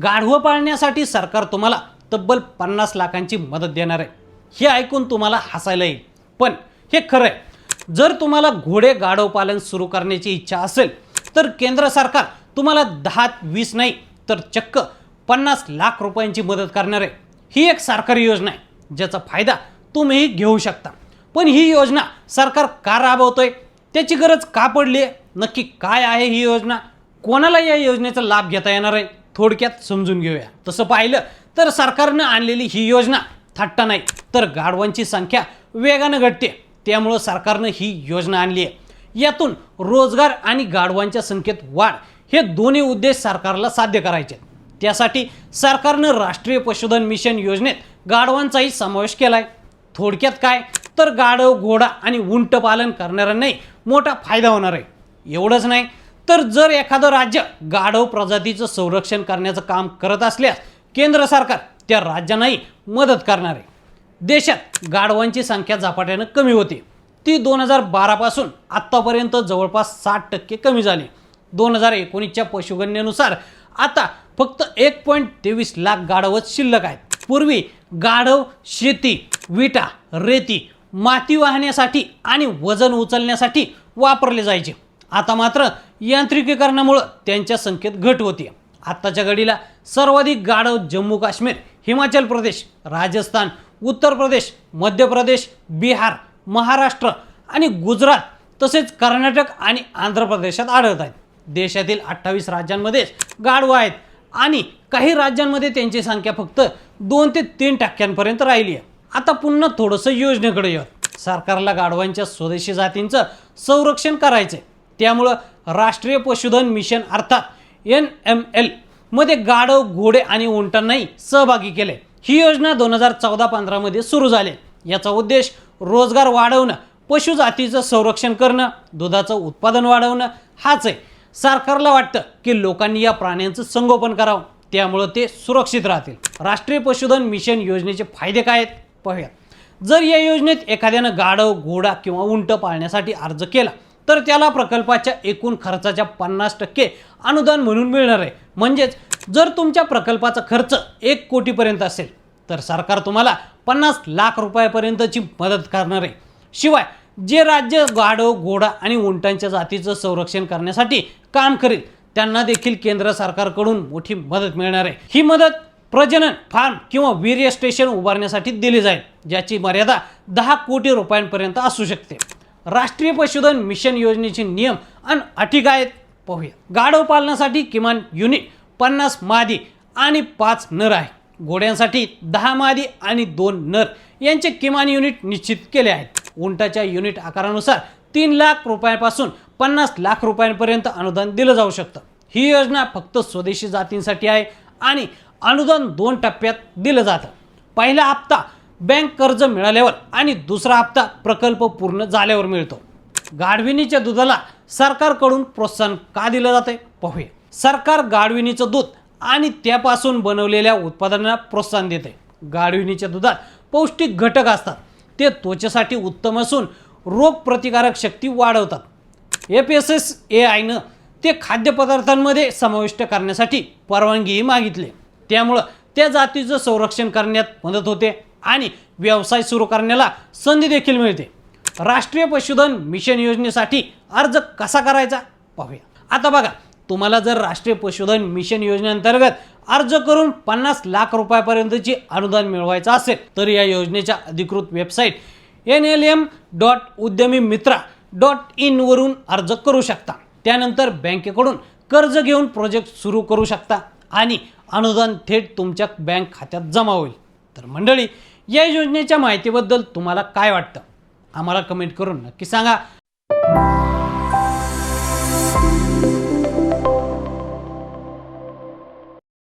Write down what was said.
गाढवं पाळण्यासाठी सरकार तुम्हाला तब्बल 50 लाखांची मदत देणार आहे। हे ऐकून तुम्हाला हसायला येईल, पण हे खरं आहे। जर तुम्हाला घोडे गाढव पालन सुरू करण्याची इच्छा असेल तर केंद्र सरकार तुम्हाला 10-20 नाही तर चक्क 50 लाख रुपयांची मदत करणार आहे। ही एक सरकारी योजना आहे ज्याचा फायदा तुम्ही घेऊ शकता। पण ही योजना सरकार का राबवतोय, त्याची गरज का पडली आहे, नक्की काय आहे ही योजना, कोणाला या योजनेचा लाभ घेता येणार आहे, थोडक्यात समजून घेऊया। तसं पाहिलं तर सरकारनं आणलेली ही योजना थट्टा नाही तर गाढवांची संख्या वेगाने घटते त्यामुळे सरकारनं ही योजना आणली आहे। यातून रोजगार आणि गाढवांच्या संख्येत वाढ हे दोन्ही उद्देश सरकारला साध्य करायचे। त्यासाठी सरकारनं राष्ट्रीय पशुधन मिशन योजनेत गाढवांचाही समावेश केलाय। थोडक्यात काय तर गाढव, घोडा आणि उंट पालन करणाऱ्यांनाही मोठा फायदा होणार आहे। एवढंच नाही तर जर एखादं राज्य गाढव प्रजातीचं संरक्षण करण्याचं काम करत असल्यास केंद्र सरकार त्या राज्यांनाही मदत करणार आहे। देशात गाढवांची संख्या झपाट्याने कमी होते, ती 2012 पासून आतापर्यंत जवळपास 60% कमी झाली। 2019च्या पशुगणनेनुसार आता फक्त 1.23 लाख गाढवच शिल्लक आहेत। पूर्वी गाढव शेती, विटा, रेती, माती वाहण्यासाठी आणि वजन उचलण्यासाठी वापरले जायचे। आता मात्र यांत्रिकीकरणामुळे त्यांच्या संख्येत घट होते। आताच्या घडीला सर्वाधिक गाढव जम्मू काश्मीर, हिमाचल प्रदेश, राजस्थान, उत्तर प्रदेश, मध्य प्रदेश, बिहार, महाराष्ट्र आणि गुजरात तसेच कर्नाटक आणि आंध्र प्रदेशात आढळत आहेत। देशातील 28 राज्यांमध्ये गाढव आहेत आणि काही राज्यांमध्ये त्यांची संख्या फक्त 2 ते 3% राहिली आहे। आता पुन्हा थोडंसं योजनेकडे येऊ। सरकारला गाढवांच्या स्वदेशी जातींचं संरक्षण करायचं आहे, त्यामुळं राष्ट्रीय पशुधन मिशन अर्थात NML मध्ये गाढव, घोडे आणि उंटांनाही सहभागी केले। ही योजना 2014-15 मध्ये सुरू झाली। याचा उद्देश रोजगार वाढवणं, पशुजातीचं संरक्षण करणं, दुधाचं उत्पादन वाढवणं हाच आहे। सरकारला वाटतं की लोकांनी या प्राण्यांचं संगोपन करावं, त्यामुळे ते सुरक्षित राहतील। राष्ट्रीय पशुधन मिशन योजनेचे फायदे काय आहेत पाहूया। जर या योजनेत एखाद्यानं गाढव, घोडा किंवा उंट पाळण्यासाठी अर्ज केला तर त्याला प्रकल्पाच्या एकूण खर्चाच्या 50% अनुदान म्हणून मिळणार आहे। म्हणजेच जर तुमच्या प्रकल्पाचा खर्च 1 कोटीपर्यंत असेल तर सरकार तुम्हाला 50 लाख रुपयापर्यंतची मदत करणार आहे। शिवाय जे राज्य गाढव, घोडा आणि उंटांच्या जातीचं संरक्षण करण्यासाठी काम करेल त्यांना देखील केंद्र सरकारकडून मोठी मदत मिळणार आहे। ही मदत प्रजनन फार्म किंवा वीर्य स्टेशन उभारण्यासाठी दिली जाईल, ज्याची मर्यादा 10 कोटी रुपयांपर्यंत असू शकते। राष्ट्रीय पशुधन मिशन योजनेचे नियम आणि अटी काय आहेत पाहूया। गाढव पालनासाठी किमान युनिट 50 मादी आणि 5 नर आहे। घोड्यांसाठी 10 मादी आणि 2 नर यांचे किमान युनिट निश्चित केले आहेत। उंटाच्या युनिट आकारानुसार 3 लाख रुपयांपासून 50 लाख रुपयांपर्यंत अनुदान दिलं जाऊ शकतं। ही योजना फक्त स्वदेशी जातींसाठी आहे आणि अनुदान 2 टप्प्यात दिलं जातं। पहिला हप्ता बँक कर्ज मिळाल्यावर आणि दुसरा हप्ता प्रकल्प पूर्ण झाल्यावर मिळतो। गाढविणीच्या दुधाला सरकारकडून प्रोत्साहन का दिलं जाते पाहूया। सरकार गाढविणीचं दूध आणि त्यापासून बनवलेल्या उत्पादनांना प्रोत्साहन देते। गाढविणीच्या दुधात पौष्टिक घटक असतात, ते त्वचेसाठी उत्तम असून रोग प्रतिकारक शक्ती वाढवतात। FSSAIनं ते खाद्यपदार्थांमध्ये समाविष्ट करण्यासाठी परवानगीही मागितली, त्यामुळं त्या जातीचं संरक्षण करण्यात मदत होते आणि व्यवसाय सुरू करण्याला संधी देखील मिळते। राष्ट्रीय पशुधन मिशन योजनेसाठी अर्ज कसा करायचा पाहूया। आता बघा, तुम्हाला जर राष्ट्रीय पशुधन मिशन योजनेअंतर्गत अर्ज करून 50 लाख रुपयापर्यंतची अनुदान मिळवायचं असेल तर या योजनेच्या अधिकृत वेबसाईट nlm.udyamimitra.in वरून अर्ज करू शकता। त्यानंतर बँकेकडून कर्ज घेऊन प्रोजेक्ट सुरू करू शकता आणि अनुदान थेट तुमच्या बँक खात्यात जमा होईल। तर मंडळी, या योजनेच्या माहितीबद्दल तुम्हाला काय वाटतं आम्हाला कमेंट करून नक्की सांगा।